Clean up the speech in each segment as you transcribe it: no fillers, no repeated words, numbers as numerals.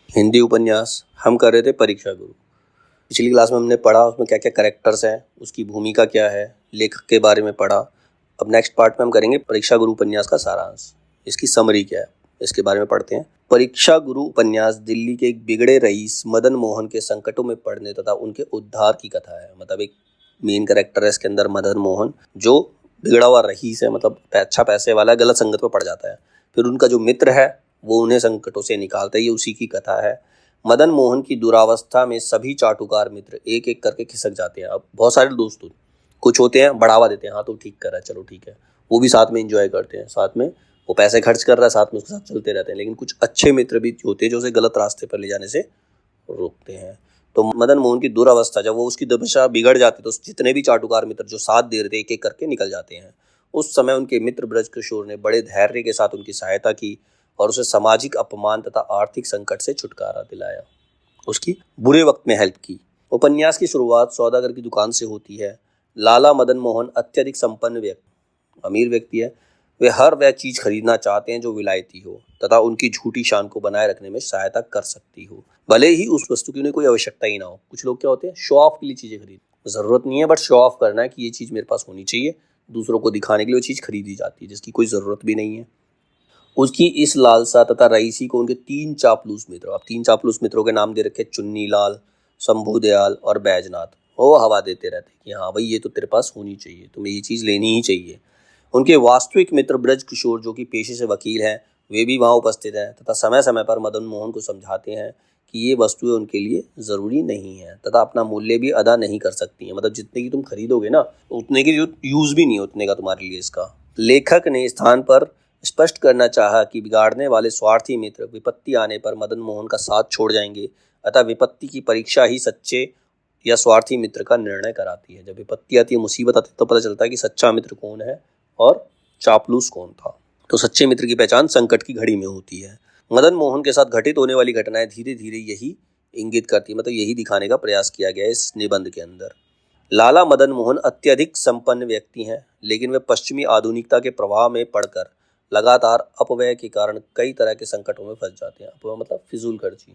हिंदी उपन्यास हम कर रहे थे परीक्षा गुरु। पिछली क्लास में हमने पढ़ा उसमें क्या क्या कैरेक्टर्स हैं, उसकी भूमिका क्या है, लेखक के बारे में पढ़ा। अब नेक्स्ट पार्ट में हम करेंगे परीक्षा गुरु उपन्यास का सारांश, इसकी समरी क्या है इसके बारे में पढ़ते हैं। परीक्षा गुरु उपन्यास दिल्ली के एक बिगड़े रईस मदन मोहन के संकटों में पड़ने तथा उनके उद्धार की कथा है। मतलब एक मेन कैरेक्टर है इसके अंदर मदन मोहन, जो बिगड़ा हुआ रईस है, मतलब अच्छा पैसे वाला है, गलत संगत में पड़ जाता है। फिर उनका जो मित्र है वो उन्हें संकटों से निकालता है, ये उसी की कथा है। मदन मोहन की दुरावस्था में सभी चाटुकार मित्र एक एक करके खिसक जाते हैं। अब बहुत सारे दोस्त कुछ होते हैं बढ़ावा देते हैं, हाँ तो ठीक कर रहा है, चलो ठीक है, वो भी साथ में एंजॉय करते हैं, साथ में वो पैसे खर्च कर रहा है, साथ में उसके साथ चलते रहते हैं। लेकिन कुछ अच्छे मित्र भी होते हैं जो उसे गलत रास्ते पर ले जाने से रोकते हैं। तो मदन मोहन की दुरावस्था, जब वो उसकी दशा बिगड़ जाती तो जितने भी चाटुकार मित्र जो साथ दे रहे थे एक एक करके निकल जाते हैं। उस समय उनके मित्र ब्रजकिशोर ने बड़े धैर्य के साथ उनकी सहायता की और उसे सामाजिक अपमान तथा आर्थिक संकट से छुटकारा दिलाया, उसकी बुरे वक्त में हेल्प की। उपन्यास की शुरुआत सौदागर की दुकान से होती है। लाला मदन मोहन अत्यधिक संपन्न व्यक्ति, अमीर व्यक्ति है। वे हर वह चीज खरीदना चाहते हैं जो विलायती हो तथा उनकी झूठी शान को बनाए रखने में सहायता कर सकती हो, भले ही उस वस्तु की उन्हें कोई आवश्यकता ही ना हो। कुछ लोग क्या होते हैं, शो ऑफ के लिए चीजें खरीद, जरूरत नहीं है बट शो ऑफ करना है कि ये चीज मेरे पास होनी चाहिए, दूसरों को दिखाने के लिए वो चीज खरीदी जाती है जिसकी कोई जरूरत भी नहीं है। उसकी इस लालसा तथा रईसी को उनके तीन चापलूस मित्र, अब तीन चापलूस मित्रों के नाम दे रखे चुन्नी लाल, शंभू दयाल और बैजनाथ, वो हवा देते रहते कि हाँ भाई ये तो तेरे पास होनी चाहिए, तुम्हें ये चीज़ लेनी ही चाहिए। उनके वास्तविक मित्र ब्रज किशोर जो कि पेशे से वकील हैं, वे भी वहाँ उपस्थित हैं तथा समय समय पर मदन मोहन को समझाते हैं कि ये वस्तुएं उनके लिए ज़रूरी नहीं है तथा अपना मूल्य भी अदा नहीं कर सकती हैं। मतलब जितने की तुम खरीदोगे ना उतने की यूज़ भी नहीं उतने का तुम्हारे लिए इसका। लेखक ने स्थान पर स्पष्ट करना चाहा कि बिगाड़ने वाले स्वार्थी मित्र विपत्ति आने पर मदन मोहन का साथ छोड़ जाएंगे, अतः विपत्ति की परीक्षा ही सच्चे या स्वार्थी मित्र का निर्णय कराती है। जब विपत्ति आती है, मुसीबत आती है, तो पता चलता है कि सच्चा मित्र कौन है और चापलूस कौन था। तो सच्चे मित्र की पहचान संकट की घड़ी में होती है। मदन मोहन के साथ घटित होने वाली घटनाएं धीरे धीरे यही इंगित करती है, मतलब यही दिखाने का प्रयास किया गया है इस निबंध के अंदर। लाला मदन मोहन अत्यधिक संपन्न व्यक्ति हैं, लेकिन वे पश्चिमी आधुनिकता के प्रभाव में पड़कर लगातार अपव्यय के कारण कई तरह के संकटों में फंस जाते हैं। अपव्यय मतलब फिजूल खर्ची,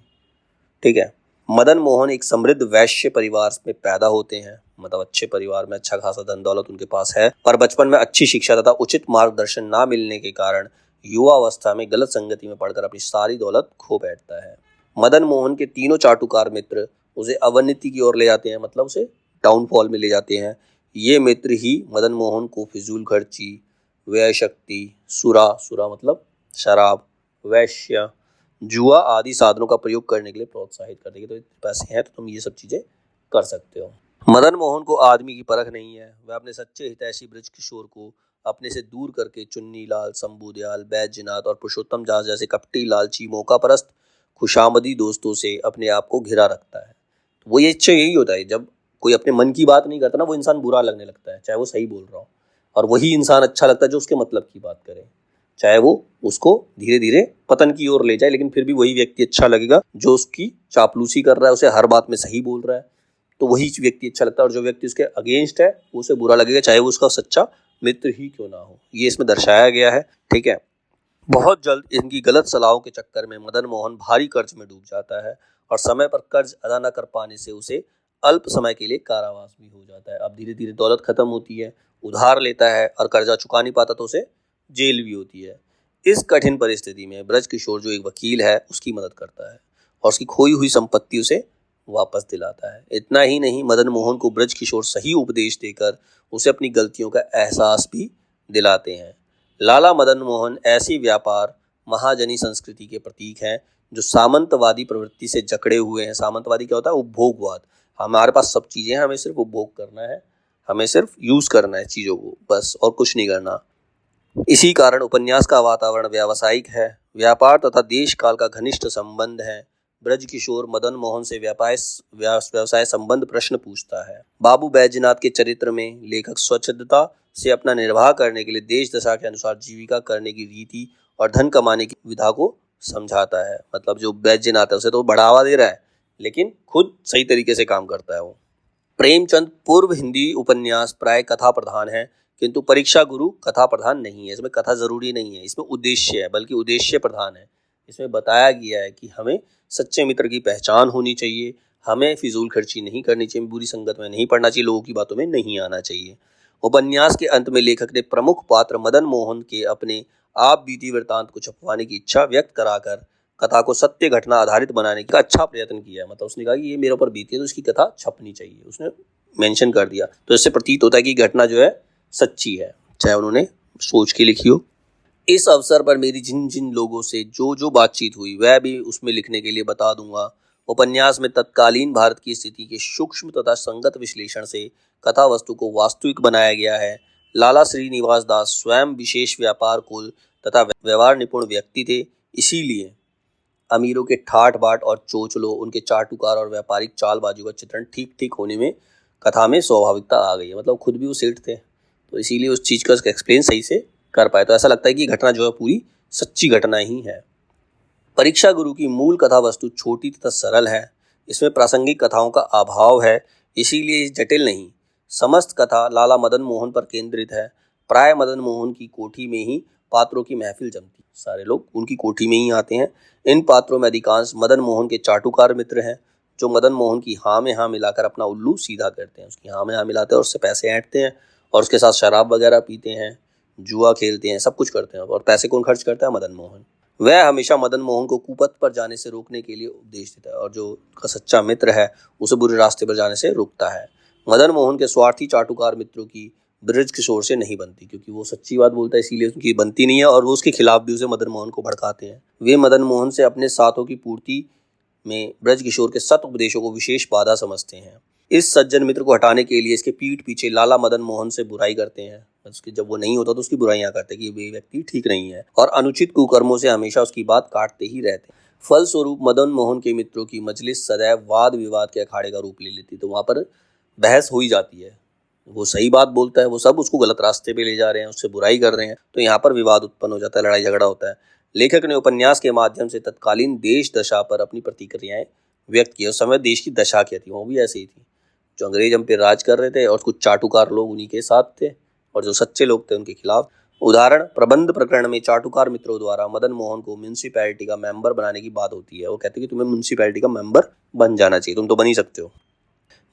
ठीक है। मदन मोहन एक समृद्ध वैश्य परिवार में पैदा होते हैं, मतलब अच्छे परिवार में, अच्छा खासा धन दौलत उनके पास है, पर बचपन में अच्छी शिक्षा तथा उचित मार्गदर्शन ना मिलने के कारण युवा अवस्था में गलत संगति में पड़कर अपनी सारी दौलत खो बैठता है। मदन मोहन के तीनों चाटुकार मित्र उसे अवनति की ओर ले जाते हैं, मतलब उसे डाउनफॉल में ले जाते हैं। ये मित्र ही मदन मोहन को फिजूल खर्ची, व्यय शक्ति, सुरा, सुरा मतलब शराब, वैश्य, जुआ आदि साधनों का प्रयोग करने के लिए प्रोत्साहित कर देंगे। तो पैसे हैं तो तुम ये सब चीजें कर सकते हो। मदन मोहन को आदमी की परख नहीं है। वह अपने सच्चे हितैषी ब्रज किशोर को अपने से दूर करके चुन्नी लाल, शंभू दयाल, बैजनाथ और पुरुषोत्तम दास जैसे कपटी, लालची, मौका परस्त, खुशामदी दोस्तों से अपने आप को घिरा रखता है। तो वो ये इच्छा यही होता है, जब कोई अपने मन की बात नहीं करता ना, वो इंसान बुरा लगने लगता है, चाहे वो सही बोल रहा हो। और वही इंसान अच्छा लगता है जो उसके मतलब की बात करे, चाहे वो उसको धीरे धीरे पतन की ओर ले जाए, लेकिन फिर भी वही व्यक्ति अच्छा लगेगा जो उसकी चापलूसी कर रहा है, उसे हर बात में सही बोल रहा है, तो वही व्यक्ति अच्छा लगता है। और जो व्यक्ति उसके अगेंस्ट है उसे बुरा लगेगा, चाहे वो उसका सच्चा मित्र ही क्यों ना हो। ये इसमें दर्शाया गया है, ठीक है। बहुत जल्द इनकी गलत सलाहों के चक्कर में मदन मोहन भारी कर्ज में डूब जाता है और समय पर कर्ज अदा न कर पाने से उसे अल्प समय के लिए कारावास भी हो जाता है। अब धीरे धीरे दौलत खत्म होती है, उधार लेता है और कर्जा चुका नहीं पाता तो उसे जेल भी होती है। इस कठिन परिस्थिति में ब्रज किशोर जो एक वकील है उसकी मदद करता है और उसकी खोई हुई संपत्ति उसे वापस दिलाता है। इतना ही नहीं, मदन मोहन को ब्रज किशोर सही उपदेश देकर उसे अपनी गलतियों का एहसास भी दिलाते हैं। लाला मदन मोहन ऐसी व्यापार महाजनी संस्कृति के प्रतीक हैं जो सामंतवादी प्रवृत्ति से जकड़े हुए हैं। सामंतवादी क्या होता है, उपभोगवाद। हमारे पास सब चीजें हैं, हमें सिर्फ उपभोग करना है, हमें सिर्फ यूज करना है चीजों को, बस, और कुछ नहीं करना। इसी कारण उपन्यास का वातावरण व्यावसायिक है। व्यापार तथा देश काल का घनिष्ठ संबंध है। ब्रज किशोर मदन मोहन से व्यवसाय संबंध प्रश्न पूछता है। बाबू बैजनाथ के चरित्र में लेखक स्वच्छता से अपना निर्वाह करने के लिए देश दशा के अनुसार जीविका करने की रीति और धन कमाने की विधा को समझाता है। मतलब जो बैजनाथ है उसे तो बढ़ावा दे रहा है, लेकिन खुद सही तरीके से काम करता है वो। प्रेमचंद पूर्व हिंदी उपन्यास प्राय कथा प्रधान है, किंतु परीक्षा गुरु कथा प्रधान नहीं है। इसमें कथा जरूरी नहीं है, इसमें उद्देश्य है, बल्कि उद्देश्य प्रधान है। इसमें बताया गया है कि हमें सच्चे मित्र की पहचान होनी चाहिए, हमें फिजूल खर्ची नहीं करनी चाहिए, बुरी संगत में नहीं पड़ना चाहिए, लोगों की बातों में नहीं आना चाहिए। उपन्यास के अंत में लेखक ने प्रमुख पात्र मदन मोहन के अपने आप बीती वृतांत को छपवाने की इच्छा व्यक्त कराकर कथा को सत्य घटना आधारित बनाने का अच्छा प्रयत्न किया। मतलब उसने कहा कि ये मेरे ऊपर बीती है तो इसकी कथा छपनी चाहिए, उसने मेंशन कर दिया। तो इससे प्रतीत होता है कि घटना जो है सच्ची है, चाहे उन्होंने सोच के लिखी हो। इस अवसर पर मेरी जिन जिन लोगों से जो जो बातचीत हुई वह भी उसमें लिखने के लिए बता दूंगा। उपन्यास में तत्कालीन भारत की स्थिति के सूक्ष्म तथा संगत विश्लेषण से कथा वस्तु को वास्तविक बनाया गया है। लाला श्रीनिवास दास स्वयं विशेष व्यापार कुल तथा व्यवहार निपुण व्यक्ति थे, इसीलिए अमीरों के ठाट बाट और चोचलों, उनके चाटुकार और व्यापारिक चालबाजों का चित्रण ठीक ठीक होने में कथा में स्वाभाविकता आ गई है। मतलब खुद भी वो सेठ थे, तो इसीलिए उस चीज़ का एक्सप्लेन सही से कर पाए। तो ऐसा लगता है कि घटना जो है पूरी सच्ची घटना ही है। परीक्षा गुरु की मूल कथा वस्तु छोटी तथा सरल है, इसमें प्रासंगिक कथाओं का अभाव है, इसीलिए जटिल नहीं। समस्त कथा लाला मदन मोहन पर केंद्रित है। प्राय मदन मोहन की कोठी में ही पात्रों की महफिल जमती, सारे लोग उनकी कोठी में ही आते हैं। इन पात्रों में अधिकांश मदन मोहन के चाटुकार मित्र हैं, जो मदन मोहन की हाँ में हाँ मिलाकर अपना उल्लू सीधा करते हैं। उसकी हाँ में हाँ मिलाते हैं और उससे पैसे ऐंठते हैं और उसके साथ शराब वगैरह पीते हैं, जुआ खेलते हैं, सब कुछ करते हैं। और पैसे कौन खर्च करता है? मदन मोहन। वह हमेशा मदन मोहन को कुपथ पर जाने से रोकने के लिए उपदेश देता है और जो उसका सच्चा मित्र है उसे बुरे रास्ते पर जाने से रोकता है। मदन मोहन के स्वार्थी चाटुकार मित्रों की ब्रज किशोर से नहीं बनती, क्योंकि वो सच्ची बात बोलता है इसीलिए उनकी बनती नहीं है, और वो उसके खिलाफ भी उसे मदन मोहन को भड़काते हैं। वे मदन मोहन से अपने साथों की पूर्ति में ब्रज किशोर के सत उपदेशों को विशेष बाधा समझते हैं। इस सज्जन मित्र को हटाने के लिए इसके पीठ पीछे लाला मदन मोहन से बुराई करते हैं। उसकी जब वो नहीं होता तो उसकी बुराइयां करते कि ये व्यक्ति ठीक नहीं है, और अनुचित कुकर्मों से हमेशा उसकी बात काटते ही रहते हैं। फलस्वरूप मदन मोहन के मित्रों की मजलिस सदैव वाद विवाद के अखाड़े का रूप ले लेती। तो वहां पर बहस हो ही जाती है, वो सही बात बोलता है, वो सब उसको गलत रास्ते पे ले जा रहे हैं, उससे बुराई कर रहे हैं, तो यहाँ पर विवाद उत्पन्न हो जाता है, लड़ाई झगड़ा होता है। लेखक ने उपन्यास के माध्यम से तत्कालीन देश दशा पर अपनी प्रतिक्रियाएं व्यक्त की। उस समय देश की दशा क्या थी, वो भी ऐसी ही थी। जो अंग्रेज हम पे राज कर रहे थे और कुछ चाटुकार लोग उन्हीं के साथ थे, और जो सच्चे लोग थे उनके खिलाफ। उदाहरण, प्रबंध प्रकरण में चाटुकार मित्रों द्वारा मदन मोहन को म्यूनिसिपैलिटी का मेंबर बनाने की बात होती है। वो कहते हैं कि तुम्हें म्यूनिसिपैलिटी का मेंबर बन जाना चाहिए, तुम तो बन ही सकते हो।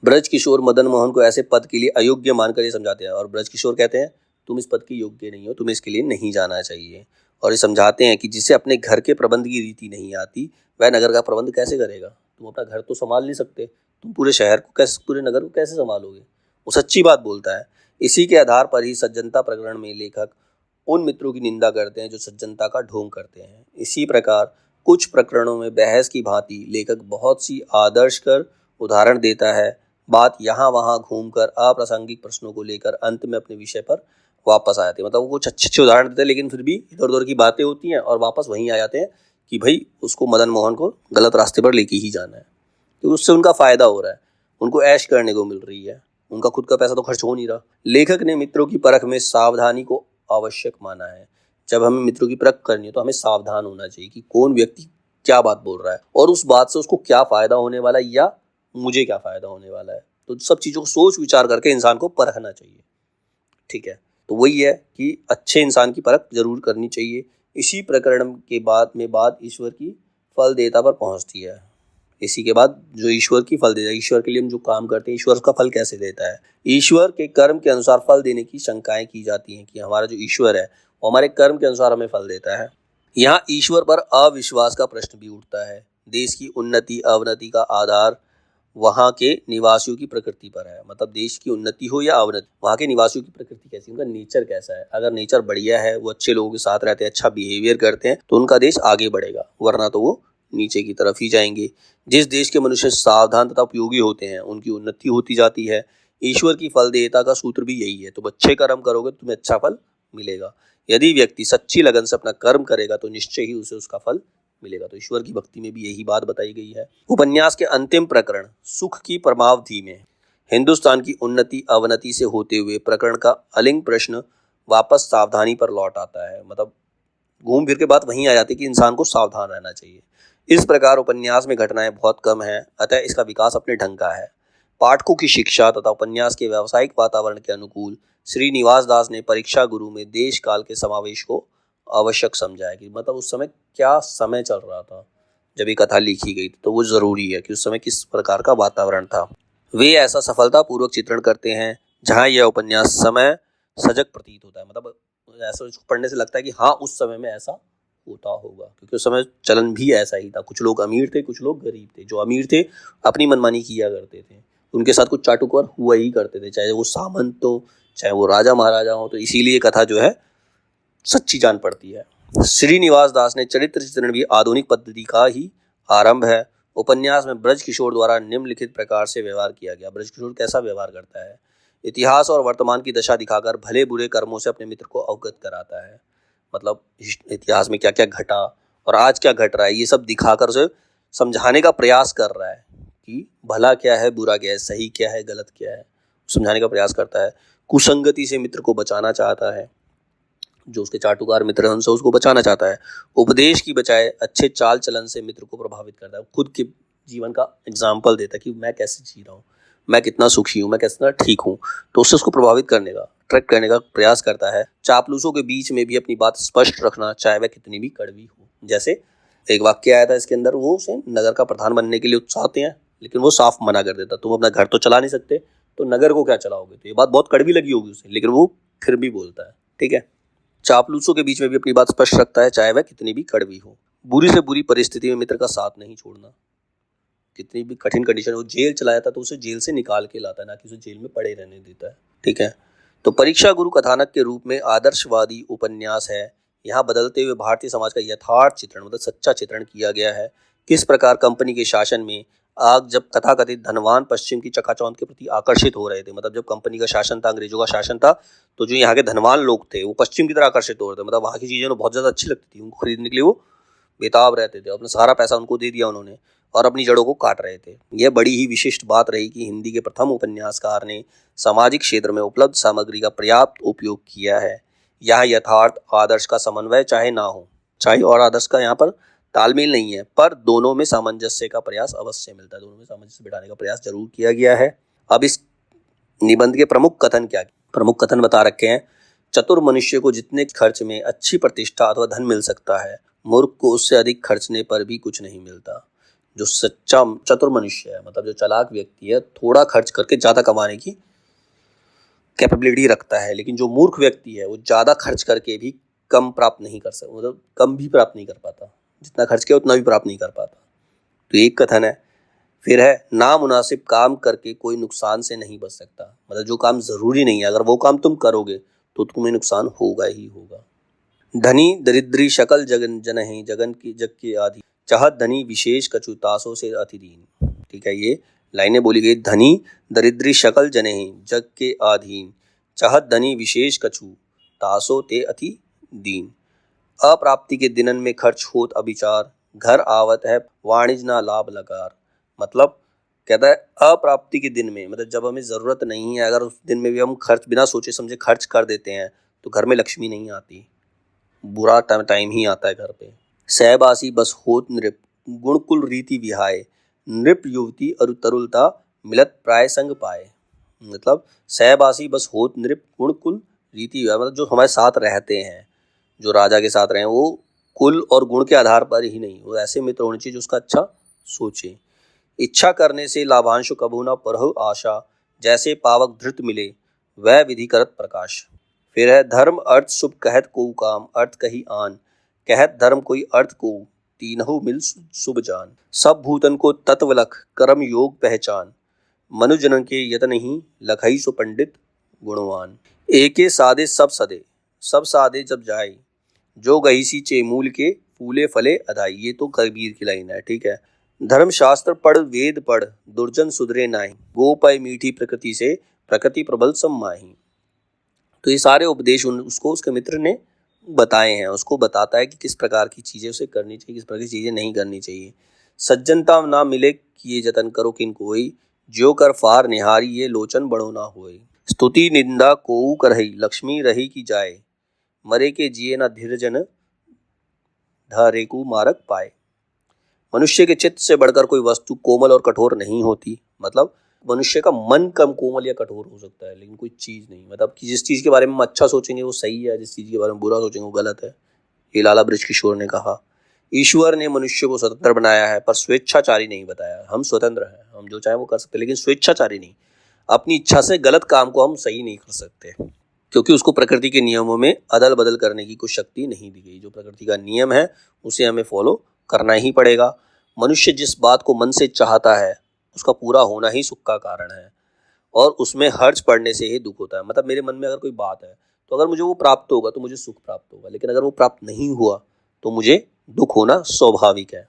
ब्रज किशोर मदन मोहन को ऐसे पद के लिए अयोग्य मानकर ये समझाते हैं, और ब्रज किशोर कहते हैं तुम इस पद के योग्य नहीं हो, तुम्हें इसके लिए नहीं जाना चाहिए। और ये समझाते हैं कि जिसे अपने घर के प्रबंध की रीति नहीं आती वह नगर का प्रबंध कैसे करेगा। तुम अपना घर तो संभाल नहीं सकते, तुम पूरे शहर को कैसे, पूरे नगर को कैसे संभालोगे। वो सच्ची बात बोलता है। इसी के आधार पर ही सज्जनता प्रकरण में लेखक उन मित्रों की निंदा करते हैं जो सज्जनता का ढोंग करते हैं। इसी प्रकार कुछ प्रकरणों में बहस की भांति लेखक बहुत सी आदर्श कर उदाहरण देता है। बात यहाँ वहाँ घूमकर अप्रासंगिक प्रश्नों को लेकर अंत में अपने विषय पर वापस आ जाते हैं। मतलब वो कुछ अच्छे अच्छे उदाहरण देते हैं, लेकिन फिर भी इधर उधर की बातें होती हैं और वापस वहीं आ जाते हैं कि भाई उसको मदन मोहन को गलत रास्ते पर लेके ही जाना है। तो उससे उनका फायदा हो रहा है, उनको ऐश करने को मिल रही है, उनका खुद का पैसा तो खर्च हो नहीं रहा। लेखक ने मित्रों की परख में सावधानी को आवश्यक माना है। जब हमें मित्रों की परख करनी है तो हमें सावधान होना चाहिए कि कौन व्यक्ति क्या बात बोल रहा है और उस बात से उसको क्या फायदा होने वाला है या मुझे क्या फायदा होने वाला है। तो सब चीज़ों को सोच विचार करके इंसान को परखना चाहिए। ठीक है, तो वही है कि अच्छे इंसान की परख जरूर करनी चाहिए। इसी प्रकरण के बाद में बात ईश्वर की फल देता पर पहुंचती है। इसी के बाद जो ईश्वर की फल देता है, ईश्वर के लिए हम जो काम करते हैं ईश्वर उसका फल कैसे देता है। ईश्वर के कर्म के अनुसार फल देने की शंकाएं की जाती हैं कि हमारा जो ईश्वर है वो हमारे कर्म के अनुसार हमें फल देता है। यहाँ ईश्वर पर अविश्वास का प्रश्न भी उठता है। देश की उन्नति अवनति का आधार वहाँ के निवासियों की प्रकृति पर है। मतलब देश की उन्नति हो या अवनति, वहाँ के निवासियों की प्रकृति कैसी, उनका नेचर कैसा है। अगर नेचर बढ़िया है, वो अच्छे लोगों के साथ रहते हैं, अच्छा बिहेवियर करते हैं, तो उनका देश आगे बढ़ेगा, वरना तो वो नीचे की तरफ ही जाएंगे। जिस देश के मनुष्य सावधान तथा उपयोगी होते हैं उनकी उन्नति होती जाती है। ईश्वर की फल देयता का सूत्र भी यही है। तुम अच्छे कर्म करोगे तो तुम्हें अच्छा फल मिलेगा। यदि व्यक्ति सच्ची लगन से अपना कर्म करेगा तो निश्चय ही उसे उसका फल मिलेगा। तो ईश्वर की भक्ति में भी यही बात बताई गई है। उपन्यास के अंतिम प्रकरण सुख की परमावधि में हिंदुस्तान की उन्नति अवनति से होते हुए प्रकरण का अलिंग प्रश्न वापस सावधानी पर लौट आता है। मतलब घूम फिर के बात वहीं आ जाती है कि इंसान को सावधान रहना चाहिए। इस प्रकार उपन्यास में घटनाएं बहुत कम हैं, अतः इसका विकास अपने ढंग का है। पाठकों की शिक्षा तथा उपन्यास के व्यावसायिक वातावरण के अनुकूल श्रीनिवास दास ने परीक्षा गुरु में देश काल के समावेश को आवश्यक समझा है। कि मतलब उस समय क्या समय चल रहा था, जब ये कथा लिखी गई थी, तो वो ज़रूरी है कि उस समय किस प्रकार का वातावरण था। वे ऐसा सफलतापूर्वक चित्रण करते हैं जहाँ यह उपन्यास समय सजग प्रतीत होता है। मतलब ऐसा उसको पढ़ने से लगता है कि हाँ, उस समय में ऐसा होता होगा, क्योंकि उस समय चलन भी ऐसा ही था। कुछ लोग अमीर थे, कुछ लोग गरीब थे। जो अमीर थे अपनी मनमानी किया करते थे, उनके साथ कुछ चाटुकार हुआ ही करते थे, चाहे वो सामंत हो, चाहे वो राजा महाराजा हो। तो इसीलिए कथा जो है सच्ची जान पड़ती है। श्रीनिवास दास ने चरित्र चित्रण भी आधुनिक पद्धति का ही आरंभ है। उपन्यास में ब्रज किशोर द्वारा निम्नलिखित प्रकार से व्यवहार किया गया। ब्रज किशोर कैसा व्यवहार करता है? इतिहास और वर्तमान की दशा दिखाकर भले बुरे कर्मों से अपने मित्र को अवगत कराता है। मतलब इतिहास में क्या क्या घटा और आज क्या घट रहा है, ये सब दिखाकर उसे समझाने का प्रयास कर रहा है कि भला क्या है, बुरा क्या है, सही क्या है, गलत क्या है, समझाने का प्रयास करता है। कुसंगति से मित्र को बचाना चाहता है, जो उसके चाटुकार मित्र हैं उनसे उसको बचाना चाहता है। उपदेश की बजाय अच्छे चाल चलन से मित्र को प्रभावित करता है। खुद के जीवन का एग्जाम्पल देता है कि मैं कैसे जी रहा हूँ, मैं कितना सुखी हूँ, मैं कितना ठीक हूँ। तो उससे उसको प्रभावित करने का, अट्रैक्ट करने का प्रयास करता है। चापलूसों के बीच में भी अपनी बात स्पष्ट रखना, चाहे वह कितनी भी कड़वी हो। जैसे एक वाक्य आया था इसके अंदर, वो उसे नगर का प्रधान बनने के लिए उत्साहते हैं, लेकिन वो साफ मना कर देता, तुम अपना घर तो चला नहीं सकते, तो नगर को क्या चलाओगे। तो ये बात बहुत कड़वी लगी होगी उसे, लेकिन वो फिर भी बोलता है। ठीक है। चापलूसों के बीच में भी अपनी बात स्पष्ट रखता है, चाहे वह कितनी भी कड़वी हो। बुरी से बुरी परिस्थिति में मित्र का साथ नहीं छोड़ना। कितनी भी कठिन कंडीशन हो, जेल चला जाता तो उसे जेल से निकाल के लाता है, ना कि उसे जेल में पड़े रहने देता है। ठीक है। तो परीक्षा गुरु कथानक के रूप में आदर्शवादी उपन्यास है। यहाँ बदलते हुए भारतीय समाज का यथार्थ चित्रण, मतलब सच्चा चित्रण किया गया है। किस प्रकार कंपनी के शासन में आग जब तथाकथित धनवान पश्चिम की चकाचौंध के प्रति आकर्षित हो रहे थे, मतलब जब कंपनी का शासन था, अंग्रेजों का शासन था, तो जो यहाँ के धनवान लोग थे वो पश्चिम की तरह आकर्षित हो रहे थे। मतलब वहाँ की चीज़ें उन्हें बहुत ज़्यादा अच्छी लगती थी, उनको खरीदने के लिए वो बेताब रहते थे। अपना सारा पैसा उनको दे दिया उन्होंने और अपनी जड़ों को काट रहे थे। यह बड़ी ही विशिष्ट बात रही कि हिंदी के प्रथम उपन्यासकार ने सामाजिक क्षेत्र में उपलब्ध सामग्री का पर्याप्त उपयोग किया है। यहाँ यथार्थ आदर्श का समन्वय चाहे ना हो, चाहे और आदर्श का यहाँ पर तालमेल नहीं है, पर दोनों में सामंजस्य का प्रयास अवश्य मिलता है। दोनों में सामंजस्य बिठाने का प्रयास जरूर किया गया है। अब इस निबंध के प्रमुख कथन क्या, प्रमुख कथन बता रखे हैं। चतुर मनुष्य को जितने खर्च में अच्छी प्रतिष्ठा अथवा धन मिल सकता है, मूर्ख को उससे अधिक खर्चने पर भी कुछ नहीं मिलता। जो सच्चा चतुर मनुष्य है, मतलब जो चालाक व्यक्ति है, थोड़ा खर्च करके ज्यादा कमाने की कैपेबिलिटी रखता है, लेकिन जो मूर्ख व्यक्ति है वो ज्यादा खर्च करके भी कम प्राप्त नहीं कर सकता, मतलब कम भी प्राप्त नहीं कर पाता। जितना खर्च किया उतना भी प्राप्त नहीं कर पाता। तो एक कथन है। फिर है, नामुनासिब काम करके कोई नुकसान से नहीं बच सकता। मतलब जो काम जरूरी नहीं है, अगर वो काम तुम करोगे तो तुम्हें नुकसान होगा ही होगा। धनी दरिद्री शकल जगन जन है, जगन की जग के आदि, चाहत धनी विशेष कछु तासों से अति दीन। ठीक है, ये लाइनें बोली गई। धनी दरिद्री शकल जने जग के आधीन, चाहत धनी विशेष कछु तासों ते अति दीन। अप्राप्ति के दिनन में खर्च होत अविचार, घर आवत है वाणिज्य ना लाभ लगार। मतलब कहता है अप्राप्ति के दिन में, मतलब जब हमें जरूरत नहीं है, अगर उस दिन में भी हम खर्च बिना सोचे समझे खर्च कर देते हैं तो घर में लक्ष्मी नहीं आती, बुरा टाइम ही आता है घर पे। सहबासी बस होत नृप, गुणकुल रीति विहाय, नृप युवती अरु तरुलता मिलत प्राय संग पाए। मतलब सहबासी बस होत नृप, गुणकुल रीति विहाय, मतलब जो हमारे साथ रहते हैं, जो राजा के साथ रहे, वो कुल और गुण के आधार पर ही नहीं, वो ऐसे मित्र होने चाहिए जो उसका अच्छा सोचे। इच्छा करने से लाभांश कभू न परहु आशा, जैसे पावक धृत मिले वह विधि करत प्रकाश। फिर है, धर्म अर्थ शुभ कहत को काम, अर्थ कही आन, कहत धर्म कोई अर्थ को, तीनहु मिल शुभ जान। सब भूतन को तत्व लख, कर्म योग पहचान, मनुजन के यतन ही लखई सु पंडित गुणवान। एके सादे सब सदे, सब सादे जब जाए, जो गईसी चे मूल के, फूले फले अधाई। ये तो कबीर की लाइन है। ठीक है। धर्मशास्त्र पढ़ वेद पढ़, दुर्जन सुधरे नाही, गोपय मीठी प्रकृति से, प्रकृति प्रबल सम माही। तो ये सारे उपदेश उसको उसके मित्र ने बताए हैं। उसको बताता है कि किस प्रकार की चीजें उसे करनी चाहिए, किस प्रकार की चीजें नहीं करनी चाहिए। सज्जनता ना मिले किए जतन करो किन कोई, जो कर फार निहारी ये लोचन बड़ो ना होए। स्तुति निंदा कोऊ करही, लक्ष्मी रही की जाए, मरे के जिए ना धीरजन, धारे को मारक पाए। मनुष्य के चित्त से बढ़कर कोई वस्तु कोमल और कठोर नहीं होती। मतलब मनुष्य का मन कम कोमल या कठोर हो सकता है, लेकिन कोई चीज नहीं। मतलब कि जिस चीज के बारे में हम अच्छा सोचेंगे वो सही है, जिस चीज के बारे में बुरा सोचेंगे वो गलत है। ये लाला ब्रज किशोर ने कहा। ईश्वर ने मनुष्य को स्वतंत्र बनाया है पर स्वेच्छाचारी नहीं बताया। हम स्वतंत्र हैं, हम जो चाहे वो कर सकते हैं, लेकिन स्वेच्छाचारी नहीं। अपनी इच्छा से गलत काम को हम सही नहीं कर सकते, क्योंकि उसको प्रकृति के नियमों में अदल बदल करने की कोई शक्ति नहीं दी गई। जो प्रकृति का नियम है उसे हमें फॉलो करना ही पड़ेगा। मनुष्य जिस बात को मन से चाहता है उसका पूरा होना ही सुख का कारण है, और उसमें हर्ज पड़ने से ही दुख होता है। मतलब मेरे मन में अगर कोई बात है तो अगर मुझे वो प्राप्त होगा तो मुझे सुख प्राप्त होगा, लेकिन अगर वो प्राप्त नहीं हुआ तो मुझे दुख होना स्वाभाविक है।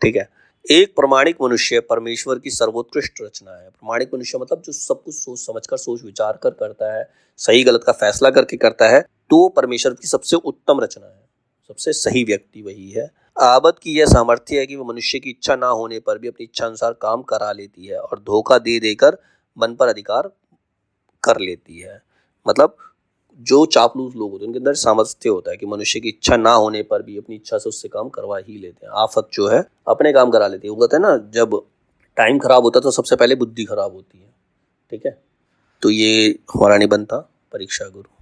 ठीक है। एक प्रामाणिक मनुष्य परमेश्वर की सर्वोत्कृष्ट रचना है। प्रामाणिक मनुष्य मतलब जो सब कुछ सोच समझकर, सोच विचार कर करता है, सही गलत का फैसला करके करता है, तो परमेश्वर की सबसे उत्तम रचना है। सबसे सही व्यक्ति वही है। आबद की यह सामर्थ्य है कि वो मनुष्य की इच्छा ना होने पर भी अपनी इच्छा अनुसार काम करा लेती है और धोखा दे देकर मन पर अधिकार कर लेती है। मतलब जो चापलूस लोग होते हैं उनके अंदर सामर्थ्य होता है कि मनुष्य की इच्छा ना होने पर भी अपनी इच्छा से उससे काम करवा ही लेते हैं। आफत जो है अपने काम करा लेती है। वो कहते हैं ना, जब टाइम खराब होता है तो सबसे पहले बुद्धि खराब होती है। ठीक है। तो ये हमारा निबंध था परीक्षा गुरु।